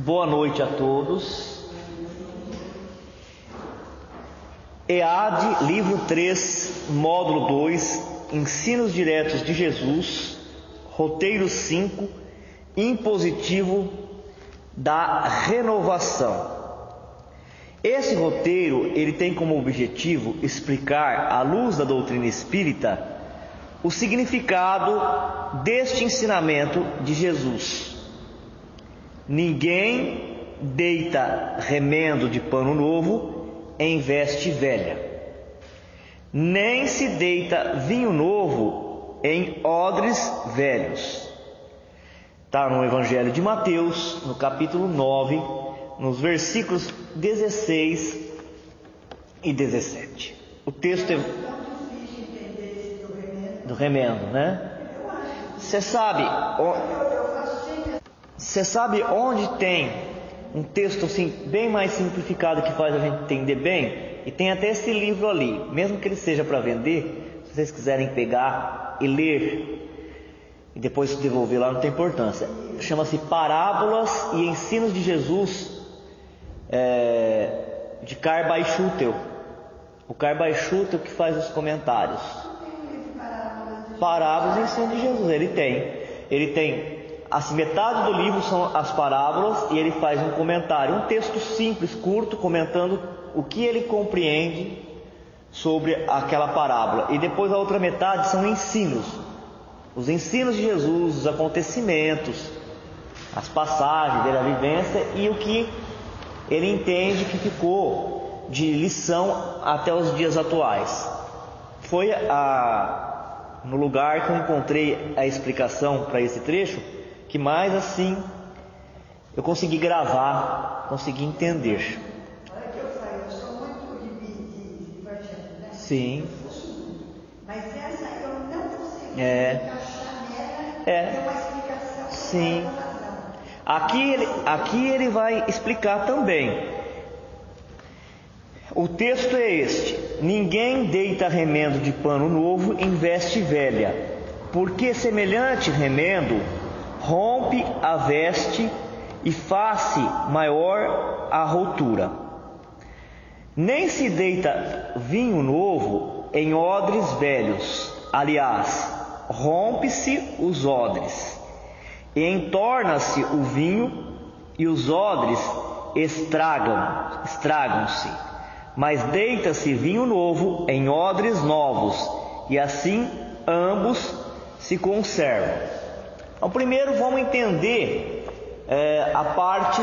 Boa noite a todos. EAD, livro 3, módulo 2, Ensinos Diretos de Jesus, roteiro 5, impositivo da renovação. Esse roteiro, ele tem como objetivo explicar, à luz da doutrina espírita, o significado deste ensinamento de Jesus. Ninguém deita remendo de pano novo em veste velha, nem se deita vinho novo em odres velhos. Está no Evangelho de Mateus, no capítulo 9, nos versículos 16 e 17. O texto é do remendo, né? Você sabe onde tem um texto assim bem mais simplificado que faz a gente entender bem? E tem até esse livro ali, mesmo que ele seja para vender, se vocês quiserem pegar e ler e depois devolver lá, não tem importância. Chama-se Parábolas e Ensinos de Jesus, de Carbaichutel. O Carbaichutel que faz os comentários. Parábolas e Ensinos de Jesus, ele tem assim, metade do livro são as parábolas e ele faz um comentário, um texto simples, curto, comentando o que ele compreende sobre aquela parábola. E depois a outra metade são ensinos, os ensinos de Jesus, os acontecimentos, as passagens dele, a vivência e o que ele entende que ficou de lição até os dias atuais. Foi no lugar que eu encontrei a explicação para esse trecho que mais assim eu consegui gravar, consegui entender. Olha que eu sou muito de evangelho, né? Sim. Mas essa eu não consegui encaixar nela, ter uma explicação. Sim. Aqui ele vai explicar também. O texto é este: ninguém deita remendo de pano novo em veste velha, porque semelhante remendo rompe a veste e faz-se maior a rotura. Nem se deita vinho novo em odres velhos, aliás, rompe-se os odres, e entorna-se o vinho, e os odres estragam-se. Mas deita-se vinho novo em odres novos, e assim ambos se conservam. Então, primeiro vamos entender a parte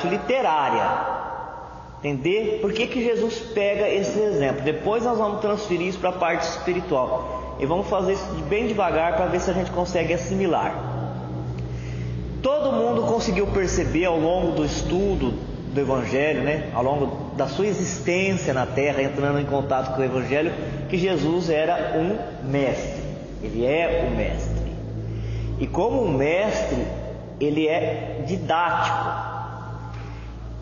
literária, entender por que Jesus pega esse exemplo. Depois nós vamos transferir isso para a parte espiritual e vamos fazer isso bem devagar para ver se a gente consegue assimilar. Todo mundo conseguiu perceber ao longo do estudo do Evangelho, né, ao longo da sua existência na Terra, entrando em contato com o Evangelho, que Jesus era um mestre. Ele é o mestre. E como um mestre, ele é didático.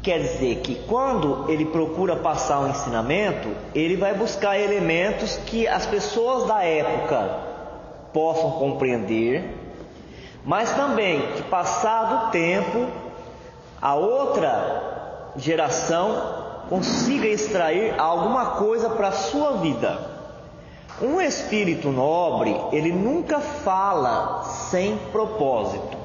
Quer dizer que quando ele procura passar um ensinamento, ele vai buscar elementos que as pessoas da época possam compreender, mas também que, passado o tempo, a outra geração consiga extrair alguma coisa para a sua vida. Um espírito nobre, ele nunca fala sem propósito.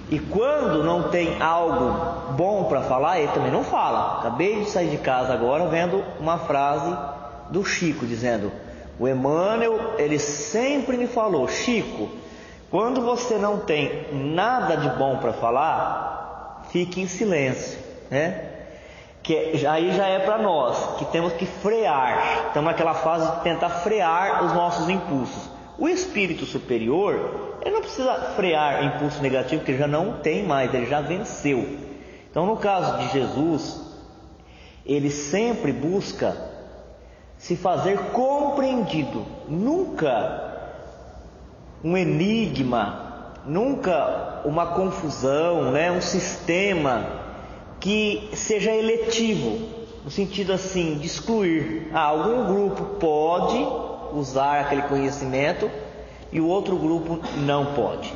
E quando não tem algo bom para falar, ele também não fala. Acabei de sair de casa agora vendo uma frase do Chico dizendo: o Emmanuel, ele sempre me falou: Chico, quando você não tem nada de bom para falar, fique em silêncio, né? Que aí já é para nós, que temos que frear. Estamos naquela fase de tentar frear os nossos impulsos. O espírito superior, ele não precisa frear impulso negativo, porque ele já não tem mais, ele já venceu. Então, no caso de Jesus, ele sempre busca se fazer compreendido. Nunca um enigma, nunca uma confusão, né? Um sistema que seja eletivo, no sentido assim, de excluir. Algum grupo pode usar aquele conhecimento e o outro grupo não pode.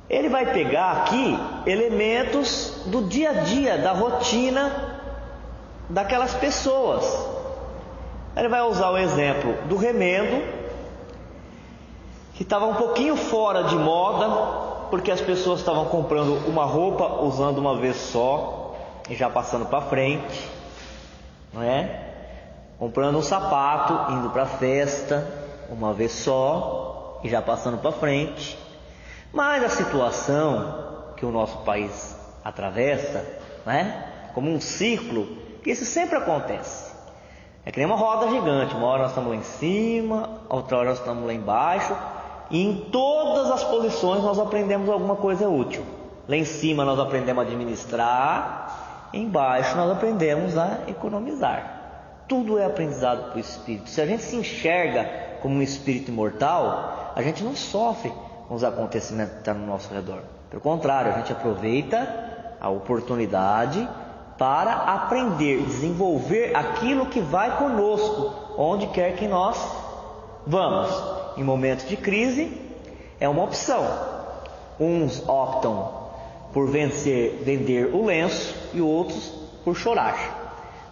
Ele vai pegar aqui elementos do dia a dia, da rotina daquelas pessoas. Ele vai usar o exemplo do remendo, que estava um pouquinho fora de moda, porque as pessoas estavam comprando uma roupa, usando uma vez só e já passando para frente, não é? Comprando um sapato, indo para a festa, uma vez só e já passando para frente. Mas a situação que o nosso país atravessa, né? Como um ciclo, que isso sempre acontece. É que nem uma roda gigante, uma hora nós estamos lá em cima, outra hora nós estamos lá embaixo, e em todas as posições nós aprendemos alguma coisa útil. Lá em cima nós aprendemos a administrar, embaixo nós aprendemos a economizar. Tudo é aprendizado por espírito. Se a gente se enxerga como um espírito imortal, a gente não sofre com os acontecimentos que estão no nosso redor. Pelo contrário, a gente aproveita a oportunidade para aprender, desenvolver aquilo que vai conosco, onde quer que nós vamos. Em momentos de crise, é uma opção. Uns optam por vender o lenço e outros por chorar.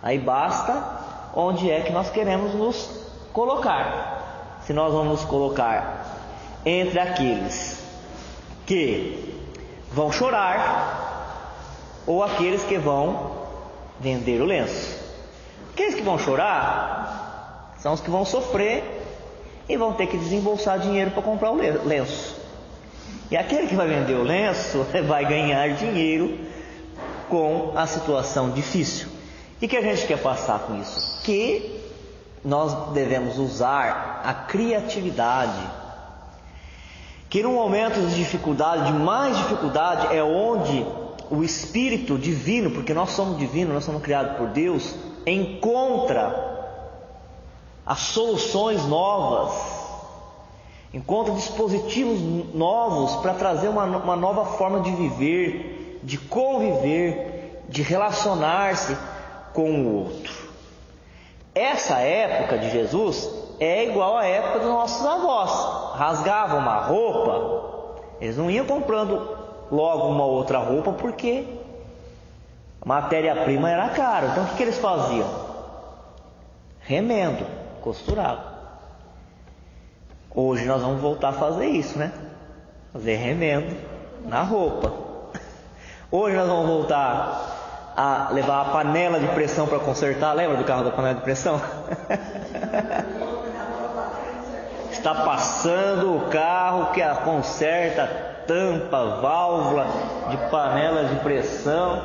Aí basta onde é que nós queremos nos colocar. Se nós vamos nos colocar entre aqueles que vão chorar ou aqueles que vão vender o lenço. Aqueles que vão chorar são os que vão sofrer e vão ter que desembolsar dinheiro para comprar o lenço. E aquele que vai vender o lenço vai ganhar dinheiro com a situação difícil. E o que a gente quer passar com isso? Que nós devemos usar a criatividade. Que num momento de dificuldade, de mais dificuldade, é onde o Espírito divino, porque nós somos divinos, nós somos criados por Deus, encontra as soluções novas, encontra dispositivos novos para trazer uma nova forma de viver, de conviver, de relacionar-se com o outro. Essa época de Jesus é igual à época dos nossos avós. Rasgavam uma roupa, eles não iam comprando logo uma outra roupa porque a matéria-prima era cara. Então o que eles faziam? Remendo, costuravam. Hoje nós vamos voltar a fazer isso, né? Fazer remendo na roupa. Hoje nós vamos voltar a levar a panela de pressão para consertar. Lembra do carro da panela de pressão? Está passando o carro que conserta tampa, válvula de panela de pressão.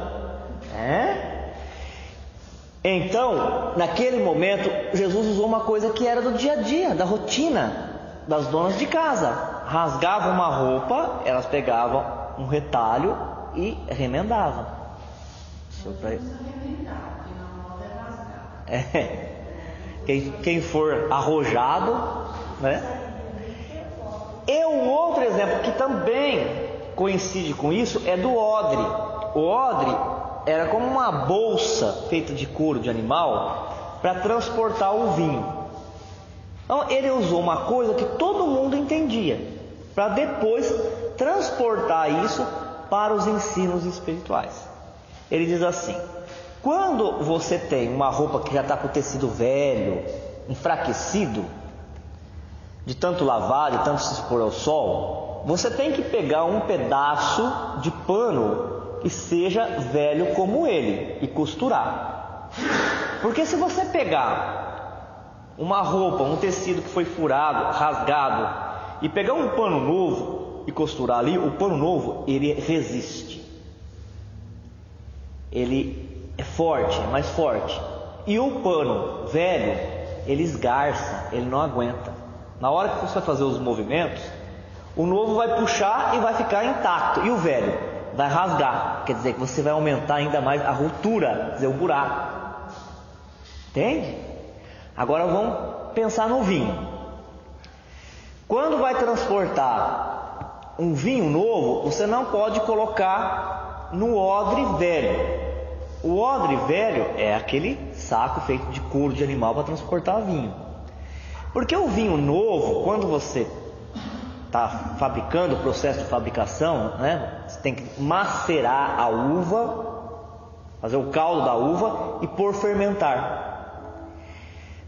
Então, naquele momento, Jesus usou uma coisa que era do dia a dia, da rotina das donas de casa. Rasgavam uma roupa, elas pegavam um retalho e remendavam. Quem for arrojado, né? E um outro exemplo que também coincide com isso é do odre. O odre era como uma bolsa feita de couro de animal para transportar o vinho. Então ele usou uma coisa que todo mundo entendia, para depois transportar isso para os ensinos espirituais. Ele diz assim: quando você tem uma roupa que já está com o tecido velho, enfraquecido, de tanto lavar, de tanto se expor ao sol, você tem que pegar um pedaço de pano que seja velho como ele e costurar. Porque se você pegar uma roupa, um tecido que foi furado, rasgado, e pegar um pano novo e costurar ali, o pano novo, ele resiste. Ele é forte, é mais forte. E o pano velho, ele esgarça, ele não aguenta. Na hora que você vai fazer os movimentos, o novo vai puxar e vai ficar intacto, e o velho vai rasgar. Quer dizer que você vai aumentar ainda mais a ruptura, quer dizer, o buraco. Entende? Agora vamos pensar no vinho. Quando vai transportar um vinho novo, você não pode colocar no odre velho. O odre velho é aquele saco feito de couro de animal para transportar vinho. Porque o vinho novo, quando você está fabricando, o processo de fabricação, né? Você tem que macerar a uva, fazer o caldo da uva e pôr fermentar.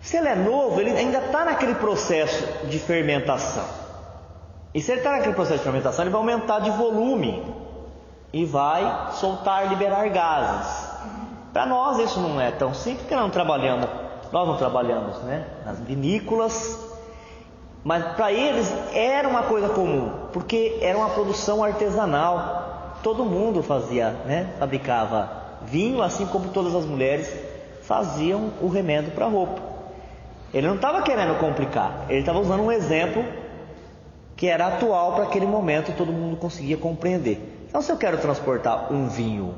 Se ele é novo, ele ainda está naquele processo de fermentação. E se ele está naquele processo de fermentação, ele vai aumentar de volume e vai soltar, liberar gases. Para nós isso não é tão simples, porque nós não trabalhamos, né, nas vinícolas. Mas para eles era uma coisa comum, porque era uma produção artesanal. Todo mundo fazia, né, fabricava vinho, assim como todas as mulheres faziam o remendo para roupa. Ele não estava querendo complicar, ele estava usando um exemplo que era atual para aquele momento, todo mundo conseguia compreender. Então, se eu quero transportar um vinho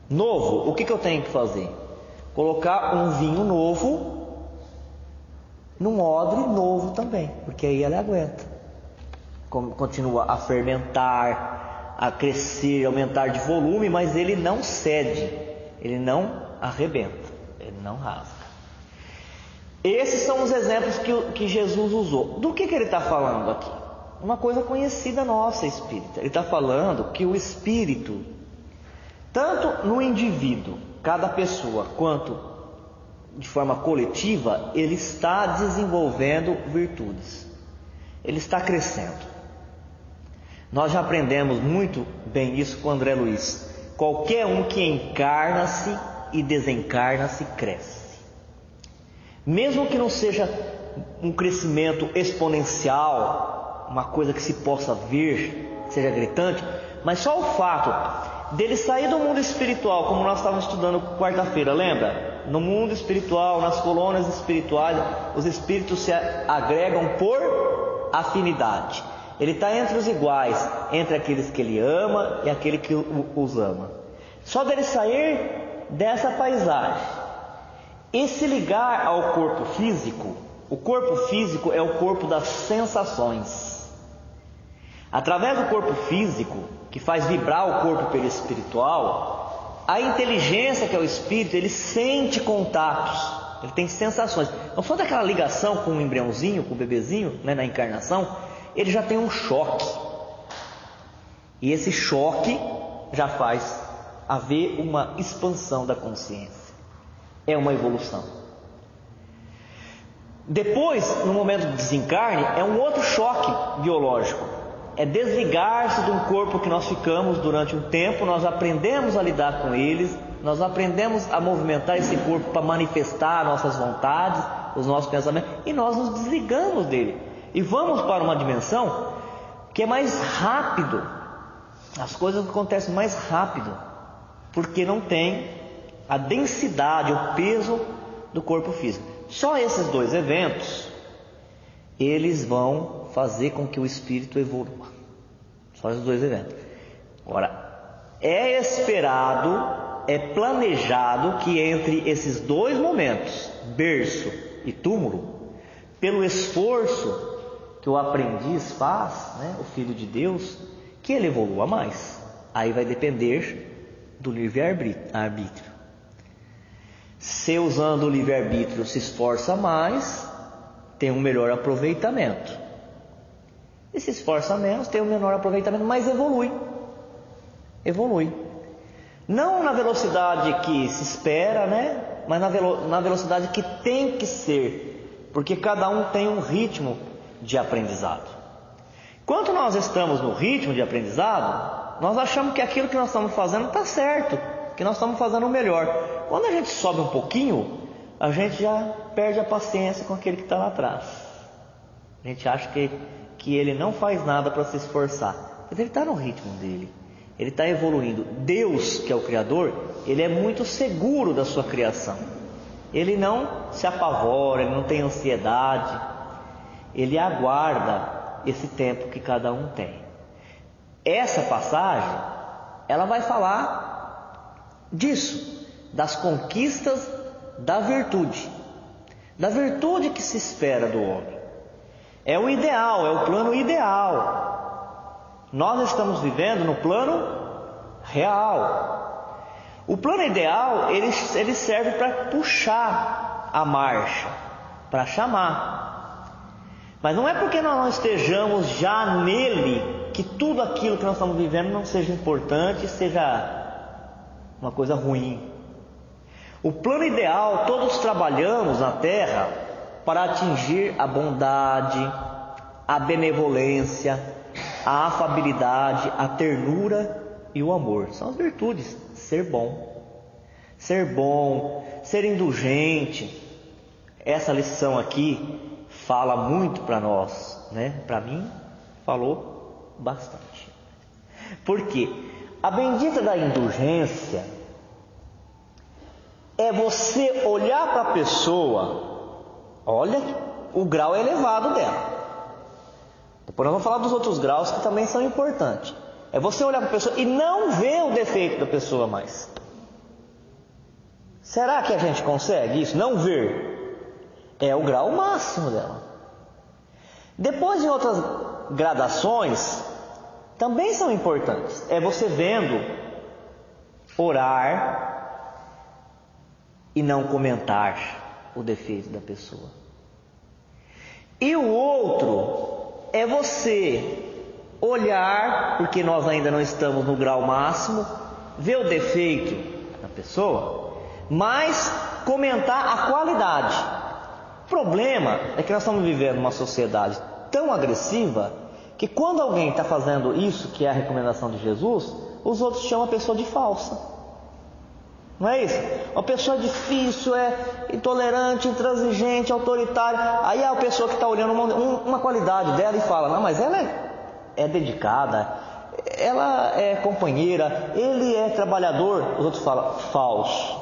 novo, o que eu tenho que fazer? Colocar um vinho novo num odre novo também, porque aí ela aguenta. Continua a fermentar, a crescer, aumentar de volume, mas ele não cede, ele não arrebenta, ele não rasga. Esses são os exemplos que Jesus usou. Do que ele está falando aqui? Uma coisa conhecida nossa, espírita. Ele está falando que o espírito, tanto no indivíduo, cada pessoa, quanto de forma coletiva, ele está desenvolvendo virtudes, ele está crescendo. Nós já aprendemos muito bem isso com André Luiz. Qualquer um que encarna-se e desencarna-se cresce, mesmo que não seja um crescimento exponencial, uma coisa que se possa ver, que seja gritante, mas só o fato dele sair do mundo espiritual, como nós estávamos estudando quarta-feira, lembra? No mundo espiritual, nas colônias espirituais, os espíritos se agregam por afinidade. Ele está entre os iguais, entre aqueles que ele ama e aquele que os ama. Só dele sair dessa paisagem e se ligar ao corpo físico, o corpo físico é o corpo das sensações. Através do corpo físico, que faz vibrar o corpo perispiritual, a inteligência, que é o espírito, ele sente contatos, ele tem sensações. Não só daquela ligação com o embriãozinho, com o bebezinho, né, na encarnação, ele já tem um choque. E esse choque já faz haver uma expansão da consciência. É uma evolução. Depois, no momento do desencarne, é um outro choque biológico. É desligar-se de um corpo que nós ficamos durante um tempo, nós aprendemos a lidar com eles, nós aprendemos a movimentar esse corpo para manifestar nossas vontades, os nossos pensamentos, e nós nos desligamos dele. E vamos para uma dimensão que é mais rápido, as coisas acontecem mais rápido, porque não tem a densidade, o peso do corpo físico. Só esses dois eventos, eles vão fazer com que o espírito evolua. Só esses dois eventos. Agora, é esperado, é planejado que entre esses dois momentos, berço e túmulo, pelo esforço que o aprendiz faz, né, o filho de Deus, que ele evolua mais. Aí vai depender do livre-arbítrio. Se usando o livre-arbítrio se esforça mais, tem um melhor aproveitamento. E se esforça menos, tem um menor aproveitamento, mas evolui. Evolui. Não na velocidade que se espera, né? Mas na velocidade que tem que ser. Porque cada um tem um ritmo de aprendizado. Enquanto nós estamos no ritmo de aprendizado, nós achamos que aquilo que nós estamos fazendo está certo, que nós estamos fazendo o melhor. Quando a gente sobe um pouquinho, a gente já perde a paciência com aquele que está lá atrás. A gente acha que ele não faz nada para se esforçar, mas ele está no ritmo dele, ele está evoluindo. Deus, que é o Criador, ele é muito seguro da sua criação, ele não se apavora, ele não tem ansiedade, ele aguarda esse tempo que cada um tem. Essa passagem, ela vai falar disso, das conquistas da virtude que se espera do homem. É o ideal, é o plano ideal. Nós estamos vivendo no plano real. O plano ideal, ele serve para puxar a marcha, para chamar. Mas não é porque nós não estejamos já nele que tudo aquilo que nós estamos vivendo não seja importante, seja uma coisa ruim. O plano ideal, todos trabalhamos na Terra para atingir a bondade, a benevolência, a afabilidade, a ternura e o amor. São as virtudes. Ser bom, ser indulgente. Essa lição aqui fala muito para nós, né? Para mim, falou bastante. Por quê? A bendita da indulgência é você olhar para a pessoa, olha o grau elevado dela. Depois nós vamos falar dos outros graus que também são importantes. É você olhar para a pessoa e não ver o defeito da pessoa mais. Será que a gente consegue isso? Não ver. É o grau máximo dela. Depois, em outras gradações, também são importantes. É você vendo, orar e não comentar o defeito da pessoa. E o outro é você olhar, porque nós ainda não estamos no grau máximo, ver o defeito da pessoa, mas comentar a qualidade. O problema é que nós estamos vivendo uma sociedade tão agressiva que quando alguém está fazendo isso, que é a recomendação de Jesus, os outros chamam a pessoa de falsa. Não é isso? Uma pessoa difícil, é intolerante, intransigente, autoritária. Aí a pessoa que está olhando uma qualidade dela e fala: não, mas ela é dedicada, ela é companheira, ele é trabalhador. Os outros falam: falso.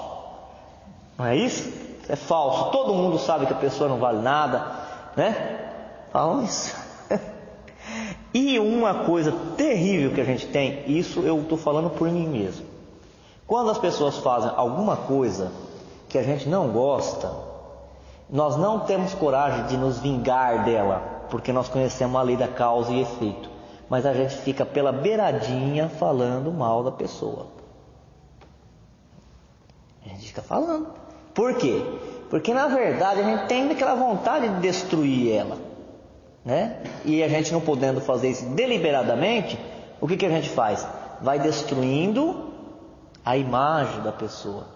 Não é isso? É falso. Todo mundo sabe que a pessoa não vale nada, né? Falam isso. E uma coisa terrível que a gente tem, isso eu estou falando por mim mesmo. Quando as pessoas fazem alguma coisa que a gente não gosta, nós não temos coragem de nos vingar dela, porque nós conhecemos a lei da causa e efeito. Mas a gente fica pela beiradinha falando mal da pessoa. A gente fica falando. Por quê? Porque na verdade a gente tem aquela vontade de destruir ela, né? E a gente não podendo fazer isso deliberadamente, o que a gente faz? Vai destruindo a imagem da pessoa.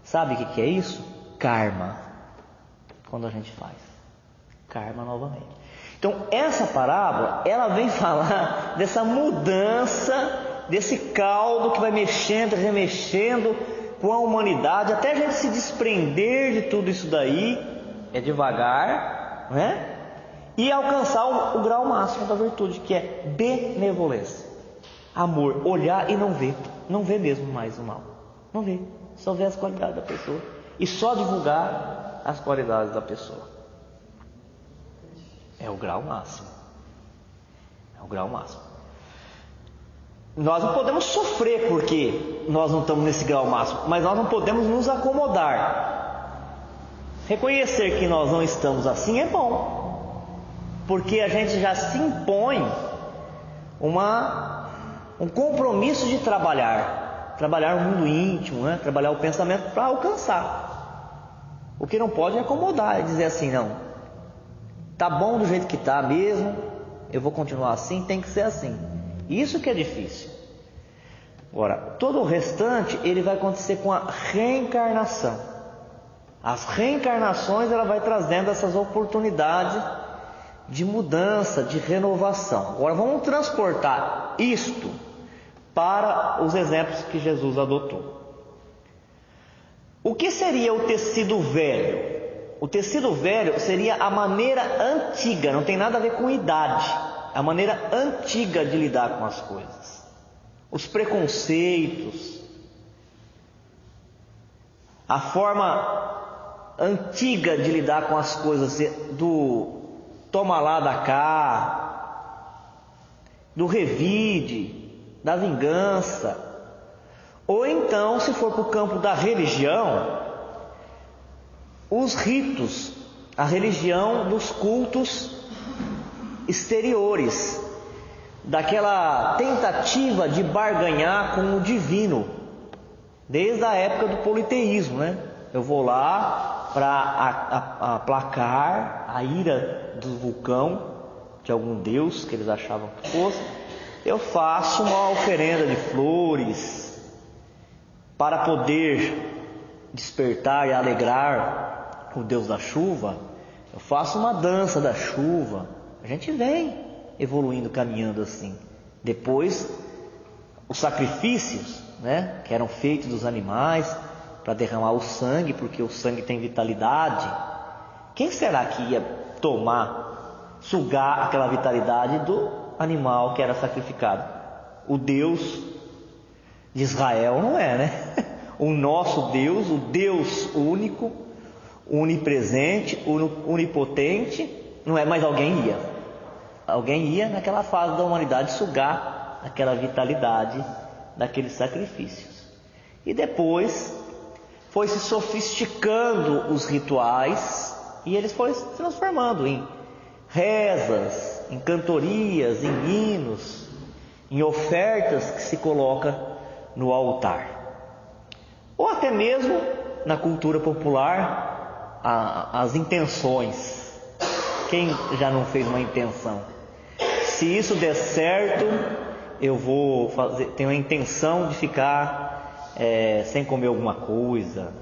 Sabe o que é isso? Karma. Quando a gente faz karma novamente. Então essa parábola, ela vem falar dessa mudança, desse caldo que vai mexendo, remexendo com a humanidade, até a gente se desprender de tudo isso daí, é devagar, né? E alcançar o grau máximo da virtude, que é benevolência, amor, olhar e não ver mesmo mais o mal, não ver, só ver as qualidades da pessoa e só divulgar as qualidades da pessoa. É o grau máximo. É o grau máximo. Nós não podemos sofrer porque nós não estamos nesse grau máximo, mas nós não podemos nos acomodar. Reconhecer que nós não estamos assim é bom, porque a gente já se impõe um compromisso de trabalhar o mundo íntimo, né? Trabalhar o pensamento para alcançar. O que não pode é acomodar, é dizer assim: não, tá bom do jeito que está mesmo, eu vou continuar assim, tem que ser assim. Isso que é difícil. Agora, todo o restante ele vai acontecer com a reencarnação. As reencarnações ela vai trazendo essas oportunidades de mudança, de renovação. Agora vamos transportar isto para os exemplos que Jesus adotou. O que seria o tecido velho? O tecido velho seria a maneira antiga, não tem nada a ver com idade, a maneira antiga de lidar com as coisas, os preconceitos, a forma antiga de lidar com as coisas, do toma lá da cá, do revide, da vingança. Ou então, se for para o campo da religião, os ritos, a religião dos cultos exteriores, daquela tentativa de barganhar com o divino, desde a época do politeísmo, né? Eu vou lá para aplacar a ira do vulcão, de algum deus que eles achavam que fosse, eu faço uma oferenda de flores para poder despertar e alegrar o Deus da chuva. Eu faço uma dança da chuva. A gente vem evoluindo, caminhando assim. Depois, os sacrifícios, né, que eram feitos dos animais para derramar o sangue, porque o sangue tem vitalidade. Quem será que ia tomar, sugar aquela vitalidade do animal que era sacrificado? O Deus de Israel não é, né? O nosso Deus, o Deus único, onipresente, onipotente, não é, mas alguém ia. Alguém ia naquela fase da humanidade sugar aquela vitalidade daqueles sacrifícios. E depois foi se sofisticando os rituais e eles foram se transformando em rezas, em cantorias, em hinos, em ofertas que se coloca no altar. Ou até mesmo na cultura popular, as intenções. Quem já não fez uma intenção? Se isso der certo, eu vou fazer, tenho a intenção de ficar sem comer alguma coisa.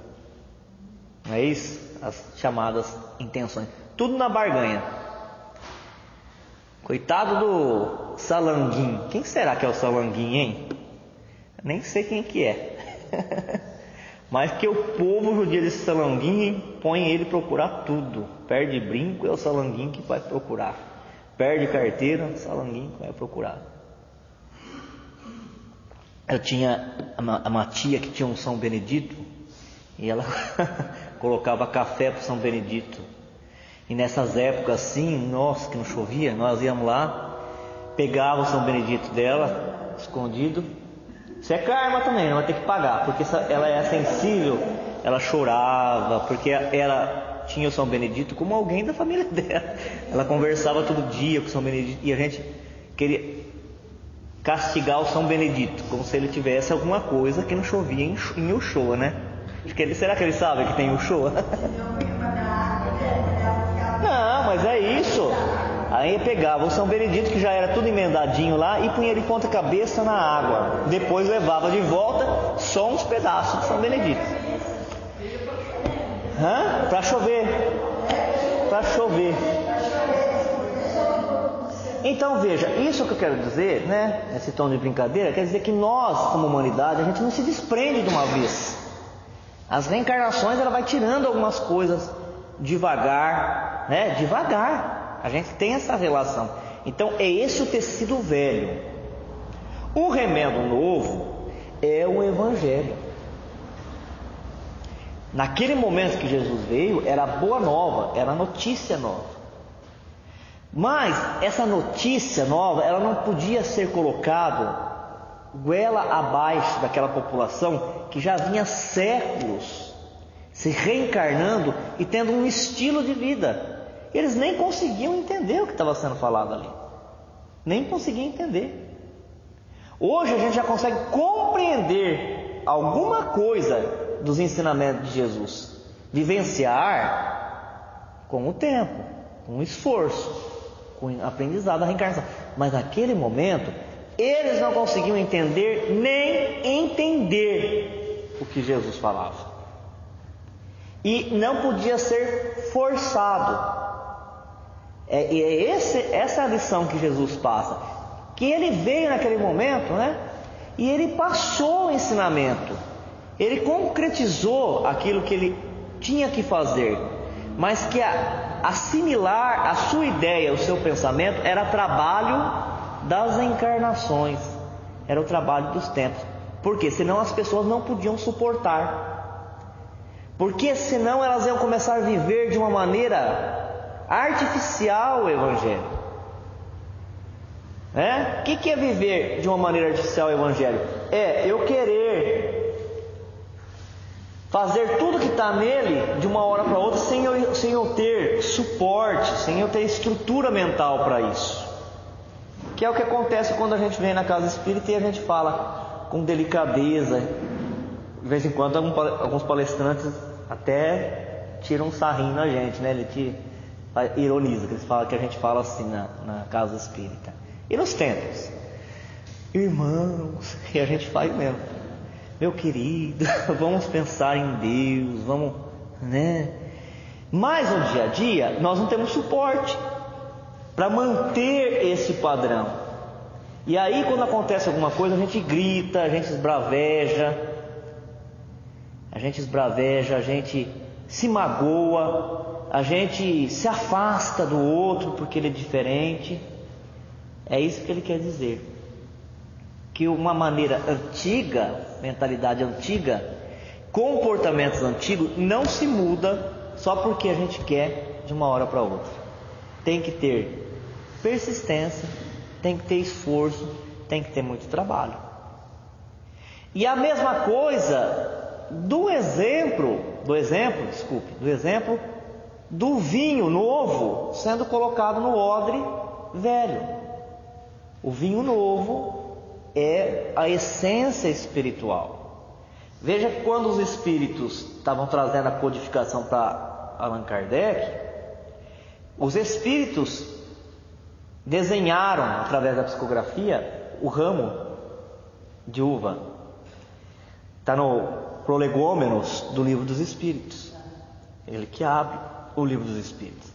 Não é isso? As chamadas intenções. Tudo na barganha. Coitado do Salanguinho. Quem será que é o Salanguinho, hein? Nem sei quem que é. Mas que o povo judia desse Salanguinho põe ele procurar tudo. Perde brinco, é o Salanguinho que vai procurar. Perde carteira, o Salanguinho que vai procurar. Eu tinha uma tia que tinha um São Benedito e ela colocava café para São Benedito. E nessas épocas assim, nossa, que não chovia, nós íamos lá, pegava o São Benedito dela, escondido. Isso é karma também, não vai ter que pagar, porque ela é sensível, ela chorava, porque ela tinha o São Benedito como alguém da família dela. Ela conversava todo dia com o São Benedito e a gente queria castigar o São Benedito, como se ele tivesse alguma coisa que não chovia em Uchoa, né? Será que ele sabe que tem Uchoa? Não, mas é isso. Aí pegava o São Benedito, que já era tudo emendadinho lá, e punha ele ponta cabeça na água. Depois levava de volta só uns pedaços de São Benedito. Para chover. Para chover. Então veja, isso que eu quero dizer, né, nesse tom de brincadeira, quer dizer que nós, como humanidade, a gente não se desprende de uma vez. As reencarnações, ela vai tirando algumas coisas devagar, né, devagar. A gente tem essa relação. Então é esse o tecido velho. O remendo novo é o Evangelho. Naquele momento que Jesus veio, era boa nova, era notícia nova. Mas essa notícia nova, ela não podia ser colocada goela abaixo daquela população que já vinha séculos se reencarnando e tendo um estilo de vida. Eles nem conseguiam entender o que estava sendo falado ali. Nem conseguiam entender. Hoje a gente já consegue compreender alguma coisa dos ensinamentos de Jesus. Vivenciar com o tempo, com o esforço, com o aprendizado da reencarnação. Mas naquele momento, eles não conseguiam entender nem entender o que Jesus falava. E não podia ser forçado. Essa é a lição que Jesus passa. Que ele veio naquele momento, né? E ele passou o ensinamento. Ele concretizou aquilo que ele tinha que fazer. Mas que assimilar a sua ideia, o seu pensamento, era trabalho das encarnações. Era o trabalho dos tempos. Por quê? Senão as pessoas não podiam suportar. Porque senão elas iam começar a viver de uma maneira artificial o Evangelho. O que é viver de uma maneira artificial o Evangelho? É eu querer fazer tudo que está nele de uma hora para outra sem eu ter suporte, sem eu ter estrutura mental para isso. Que é o que acontece quando a gente vem na casa espírita e a gente fala com delicadeza. De vez em quando alguns palestrantes até tiram um sarrinho na gente, né? Ele ironiza, que a gente fala assim na casa espírita. E nos templos? Irmãos, e a gente faz mesmo. Meu querido, vamos pensar em Deus, vamos, né? Mas no dia a dia, nós não temos suporte para manter esse padrão. E aí, quando acontece alguma coisa, a gente grita, a gente esbraveja, a gente se magoa, a gente se afasta do outro porque ele é diferente. É isso que ele quer dizer. Que uma maneira antiga, mentalidade antiga, comportamentos antigos não se muda só porque a gente quer de uma hora para outra. Tem que ter persistência, tem que ter esforço, tem que ter muito trabalho. E a mesma coisa do exemplo do vinho novo sendo colocado no odre velho. O vinho novo é a essência espiritual. Veja que quando os espíritos estavam trazendo a codificação para Allan Kardec, os espíritos desenharam através da psicografia o ramo de uva. Está no Prolegômenos do Livro dos Espíritos. Ele que abre o Livro dos Espíritos.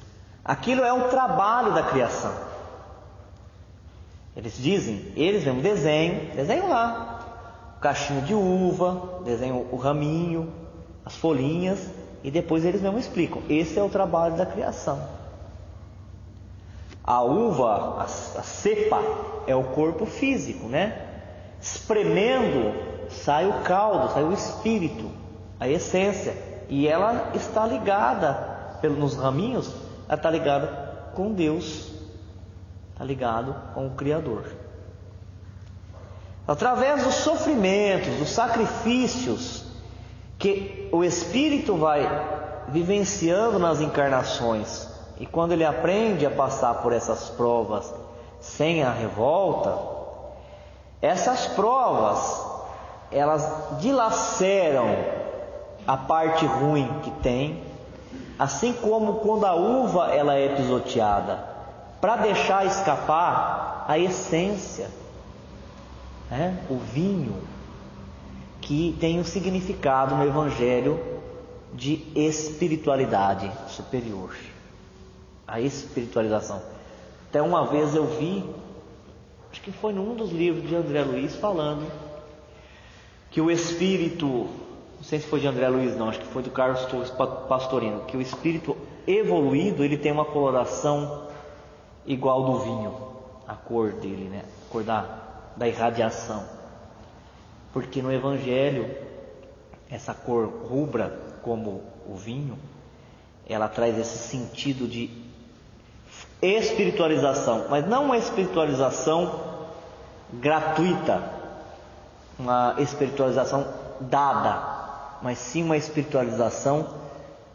Aquilo é um trabalho da criação. Eles mesmo desenham lá o cachinho de uva, desenham o raminho, as folhinhas, e depois eles mesmos explicam. Esse é o trabalho da criação. A uva, a cepa, é o corpo físico, né? Espremendo, sai o caldo, sai o espírito, a essência, e ela está ligada, nos raminhos, ela está ligada com Deus, está ligado com o Criador. Através dos sofrimentos, dos sacrifícios que o espírito vai vivenciando nas encarnações, e quando ele aprende a passar por essas provas sem a revolta, essas provas, elas dilaceram a parte ruim que tem, assim como quando a uva ela é pisoteada, para deixar escapar a essência, né? O vinho, que tem um significado no Evangelho de espiritualidade superior, a espiritualização. Até uma vez eu vi, acho que foi num dos livros de André Luiz, falando que o espírito, não sei se foi de André Luiz não, acho que foi do Carlos Torres Pastorino, que o espírito evoluído, ele tem uma coloração igual do vinho, a cor dele, né? A cor da irradiação. Porque no Evangelho, essa cor rubra, como o vinho, ela traz esse sentido de espiritualização, mas não uma espiritualização gratuita, uma espiritualização dada, mas sim uma espiritualização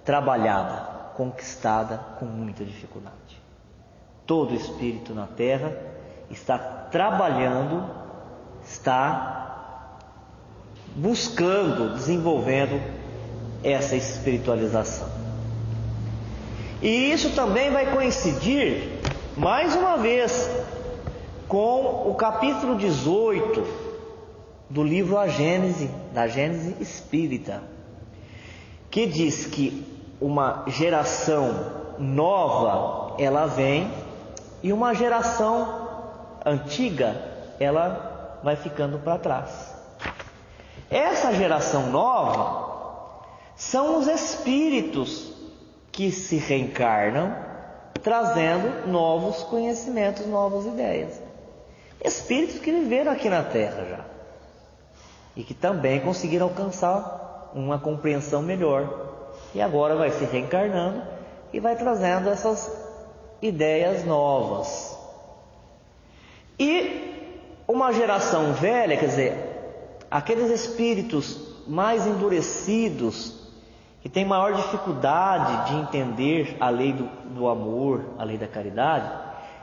trabalhada, conquistada com muita dificuldade. Todo espírito na Terra está trabalhando, está buscando, desenvolvendo essa espiritualização. E isso também vai coincidir, mais uma vez, com o capítulo 18 do livro A Gênese, da Gênese Espírita, que diz que uma geração nova, ela vem, e uma geração antiga, ela vai ficando para trás. Essa geração nova são os espíritos que se reencarnam, trazendo novos conhecimentos, novas ideias. Espíritos que viveram aqui na Terra já, e que também conseguiram alcançar uma compreensão melhor, e agora vai se reencarnando e vai trazendo essas ideias novas. E uma geração velha, quer dizer, aqueles espíritos mais endurecidos, que têm maior dificuldade de entender a lei do amor, a lei da caridade,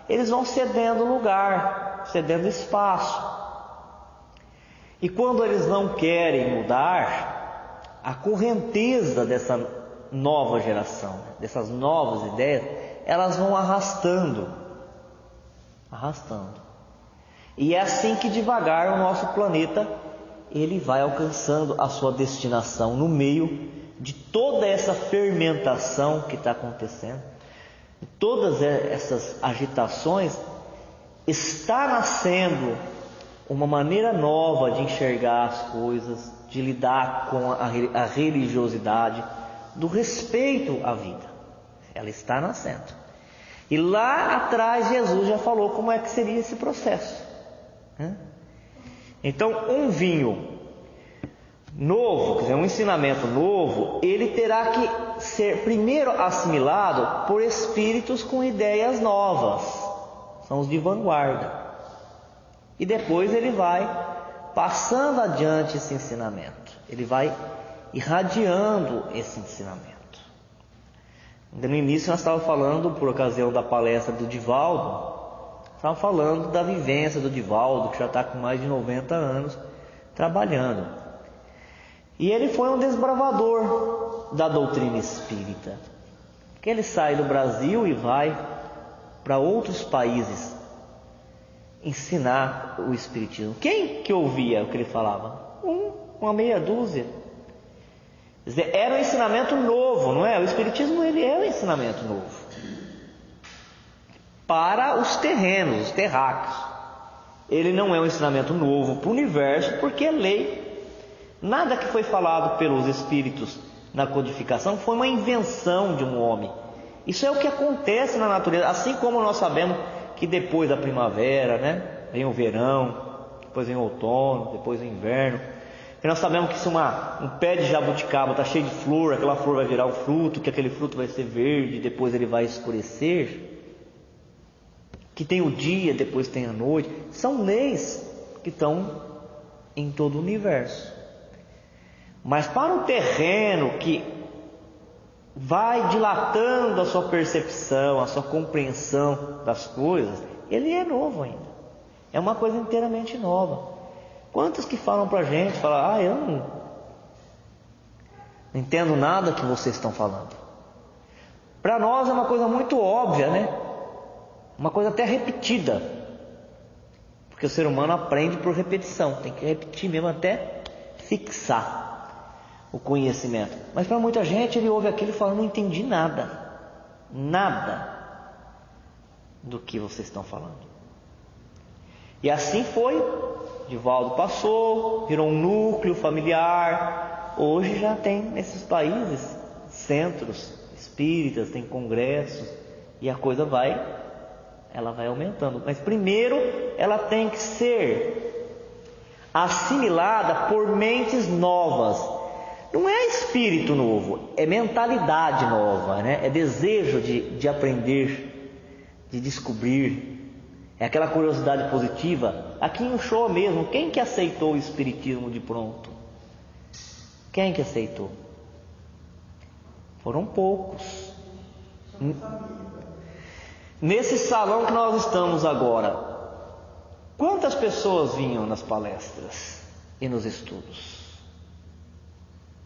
eles vão cedendo lugar, cedendo espaço. E quando eles não querem mudar, a correnteza dessa nova geração, dessas novas ideias, elas vão arrastando. E é assim que devagar o nosso planeta ele vai alcançando a sua destinação no meio de toda essa fermentação que está acontecendo, de todas essas agitações. Está nascendo uma maneira nova de enxergar as coisas, de lidar com a religiosidade, do respeito à vida. Ela está nascendo. E lá atrás Jesus já falou como é que seria esse processo. Então, um vinho novo, quer dizer, um ensinamento novo, ele terá que ser primeiro assimilado por espíritos com ideias novas, são os de vanguarda, e depois ele vai passando adiante esse ensinamento, ele vai irradiando esse ensinamento. No início nós estávamos falando, por ocasião da palestra do Divaldo, estávamos falando da vivência do Divaldo, que já está com mais de 90 anos trabalhando. E ele foi um desbravador da doutrina espírita, porque ele sai do Brasil e vai para outros países ensinar o espiritismo. Quem que ouvia o que ele falava? Uma meia dúzia. Quer dizer, era um ensinamento novo, não é? O espiritismo ele é um ensinamento novo para os terrenos, os terráqueos. Ele não é um ensinamento novo para o universo, porque é lei. Nada que foi falado pelos espíritos na codificação foi uma invenção de um homem. Isso é o que acontece na natureza. Assim como nós sabemos que depois da primavera, né, vem o verão, depois vem o outono, depois o inverno. E nós sabemos que se um pé de jabuticaba está cheio de flor, aquela flor vai virar um fruto, que aquele fruto vai ser verde, depois ele vai escurecer. Que tem o dia, depois tem a noite. São leis que estão em todo o universo. Mas para o terreno que vai dilatando a sua percepção, a sua compreensão das coisas, ele é novo ainda. É uma coisa inteiramente nova. Quantos que falam para a gente, falam, eu não entendo nada que vocês estão falando. Para nós é uma coisa muito óbvia, né? Uma coisa até repetida. Porque o ser humano aprende por repetição, tem que repetir mesmo até fixar o conhecimento. Mas para muita gente ele ouve aquilo e fala, não entendi nada do que vocês estão falando. E assim foi. Divaldo passou, virou um núcleo familiar. Hoje já tem nesses países centros espíritas, tem congressos, e a coisa vai aumentando. Mas primeiro ela tem que ser assimilada por mentes novas. Não é espírito novo, é mentalidade nova, né? É desejo de aprender, de descobrir. É aquela curiosidade positiva. Aqui em Uchoa mesmo, quem que aceitou o espiritismo de pronto? Quem que aceitou? Foram poucos. Nesse salão que nós estamos agora, quantas pessoas vinham nas palestras e nos estudos?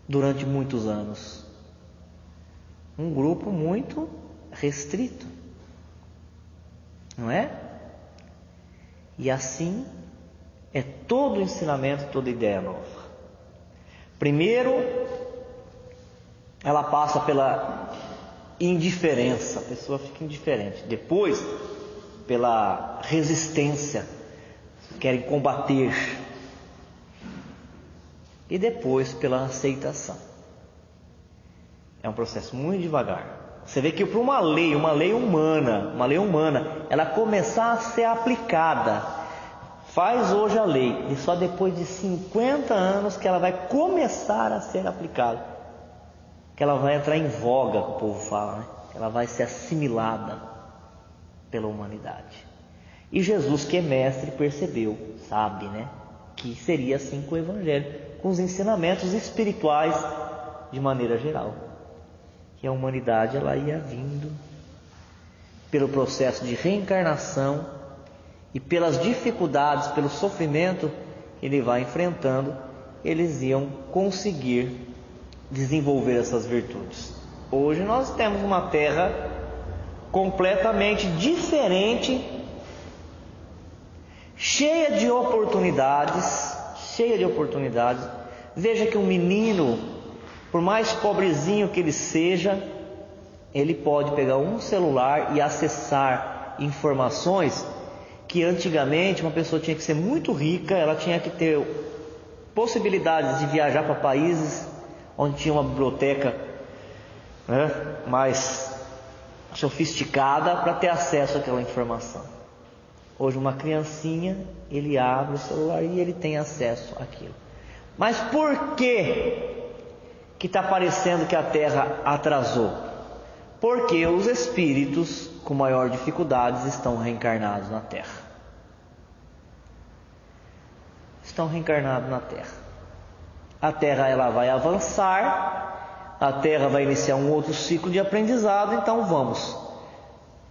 Durante muitos anos. Um grupo muito restrito, não é? E assim é todo ensinamento, toda ideia nova. Primeiro, ela passa pela indiferença, a pessoa fica indiferente. Depois, pela resistência, querem combater. E depois pela aceitação. É um processo muito devagar. Você vê que para uma lei humana, ela começar a ser aplicada, faz hoje a lei, e só depois de 50 anos que ela vai começar a ser aplicada, que ela vai entrar em voga, que o povo fala, né? Ela vai ser assimilada pela humanidade. E Jesus, que é mestre, percebeu, sabe, né? Que seria assim com o Evangelho, com os ensinamentos espirituais de maneira geral. Que a humanidade ela ia vindo pelo processo de reencarnação e pelas dificuldades, pelo sofrimento que ele vai enfrentando, eles iam conseguir desenvolver essas virtudes. Hoje nós temos uma terra completamente diferente, cheia de oportunidades. Veja que um menino, por mais pobrezinho que ele seja, ele pode pegar um celular e acessar informações que antigamente uma pessoa tinha que ser muito rica, ela tinha que ter possibilidades de viajar para países onde tinha uma biblioteca, mais sofisticada para ter acesso àquela informação. Hoje uma criancinha, ele abre o celular e ele tem acesso àquilo. Mas por que está parecendo que a Terra atrasou? Porque os espíritos com maior dificuldades estão reencarnados na Terra. A Terra ela vai avançar, a Terra vai iniciar um outro ciclo de aprendizado, então vamos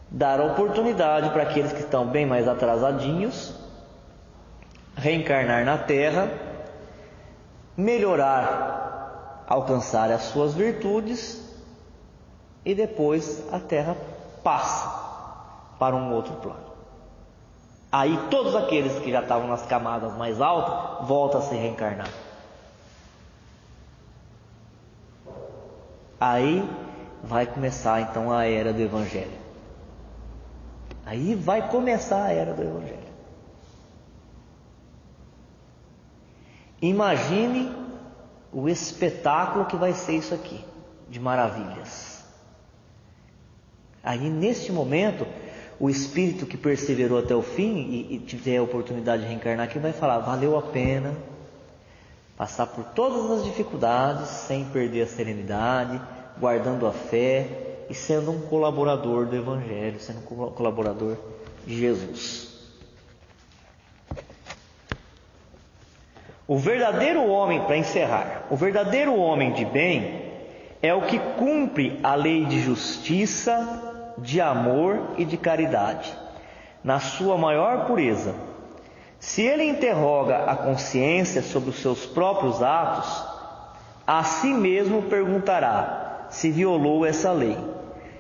dar oportunidade para aqueles que estão bem mais atrasadinhos reencarnar na Terra, melhorar, alcançar as suas virtudes, e depois a Terra passa para um outro plano. Aí todos aqueles que já estavam nas camadas mais altas voltam a se reencarnar. Aí vai começar então a era do Evangelho. Imagine o espetáculo que vai ser isso aqui, de maravilhas. Aí neste momento, o espírito que perseverou até o fim e tiver a oportunidade de reencarnar aqui vai falar: valeu a pena passar por todas as dificuldades sem perder a serenidade, guardando a fé e sendo um colaborador do Evangelho, sendo um colaborador de Jesus. O verdadeiro homem, para encerrar, o verdadeiro homem de bem é o que cumpre a lei de justiça, de amor e de caridade, na sua maior pureza. Se ele interroga a consciência sobre os seus próprios atos, a si mesmo perguntará se violou essa lei,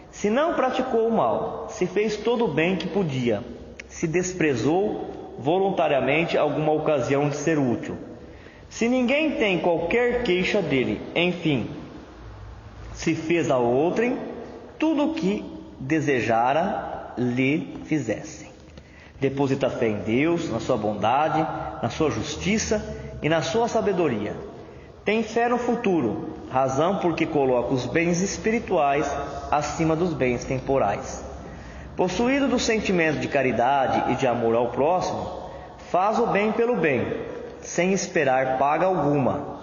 se não praticou o mal, se fez todo o bem que podia, se desprezou voluntariamente alguma ocasião de ser útil, se ninguém tem qualquer queixa dele, enfim, se fez a outrem tudo o que desejara lhe fizessem. Deposita fé em Deus, na sua bondade, na sua justiça e na sua sabedoria. Tem fé no futuro, razão porque coloca os bens espirituais acima dos bens temporais. Possuído do sentimento de caridade e de amor ao próximo, faz o bem pelo bem, sem esperar paga alguma.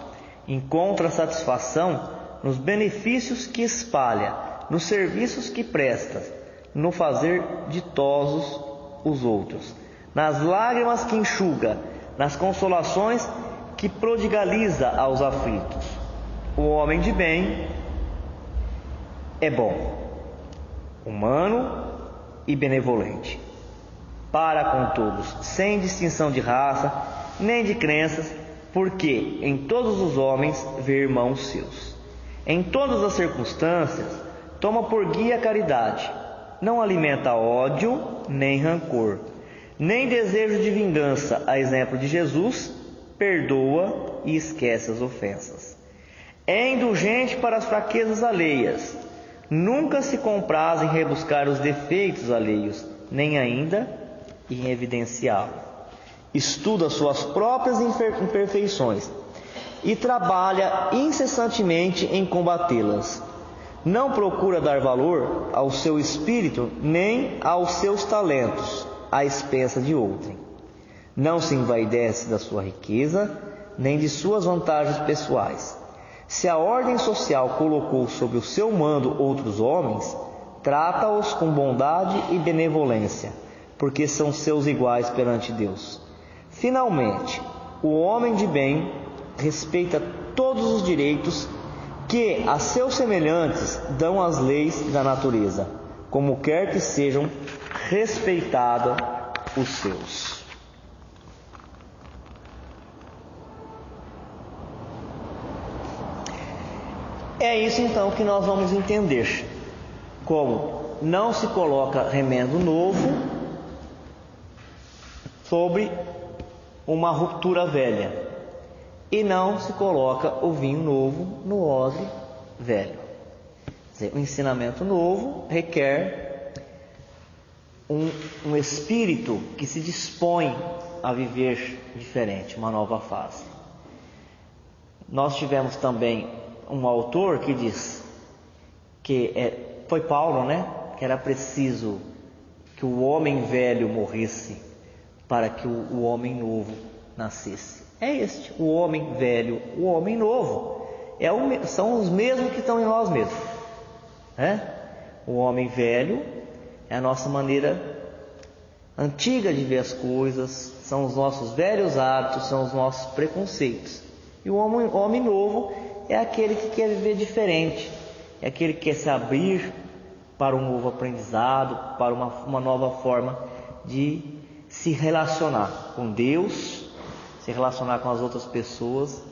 Encontra satisfação nos benefícios que espalha, nos serviços que presta, no fazer ditosos os outros, nas lágrimas que enxuga, nas consolações que prodigaliza aos aflitos. O homem de bem é bom, humano e benevolente, para com todos, sem distinção de raça nem de crenças, porque em todos os homens vê irmãos seus. Em todas as circunstâncias toma por guia a caridade, não alimenta ódio nem rancor, nem desejo de vingança, a exemplo de Jesus, perdoa e esquece as ofensas. É indulgente para as fraquezas alheias, nunca se compraz em rebuscar os defeitos alheios, nem ainda em evidenciá-los. Estuda suas próprias imperfeições e trabalha incessantemente em combatê-las. Não procura dar valor ao seu espírito nem aos seus talentos à expensa de outrem. Não se envaidece da sua riqueza nem de suas vantagens pessoais. Se a ordem social colocou sob o seu mando outros homens, trata-os com bondade e benevolência, porque são seus iguais perante Deus. Finalmente, o homem de bem respeita todos os direitos que a seus semelhantes dão as leis da natureza, como quer que sejam respeitados os seus. É isso então que nós vamos entender como não se coloca remendo novo sobre uma ruptura velha, e não se coloca o vinho novo no odre velho. Quer dizer, o ensinamento novo requer um espírito que se dispõe a viver diferente, uma nova fase. Nós tivemos também um autor que diz que foi Paulo, que era preciso que o homem velho morresse para que o homem novo nascesse. É este, o homem velho, o homem novo, são os mesmos que estão em nós mesmos. O homem velho é a nossa maneira antiga de ver as coisas, são os nossos velhos hábitos, são os nossos preconceitos. E o homem novo é aquele que quer viver diferente, é aquele que quer se abrir para um novo aprendizado, para uma nova forma de se relacionar com Deus, se relacionar com as outras pessoas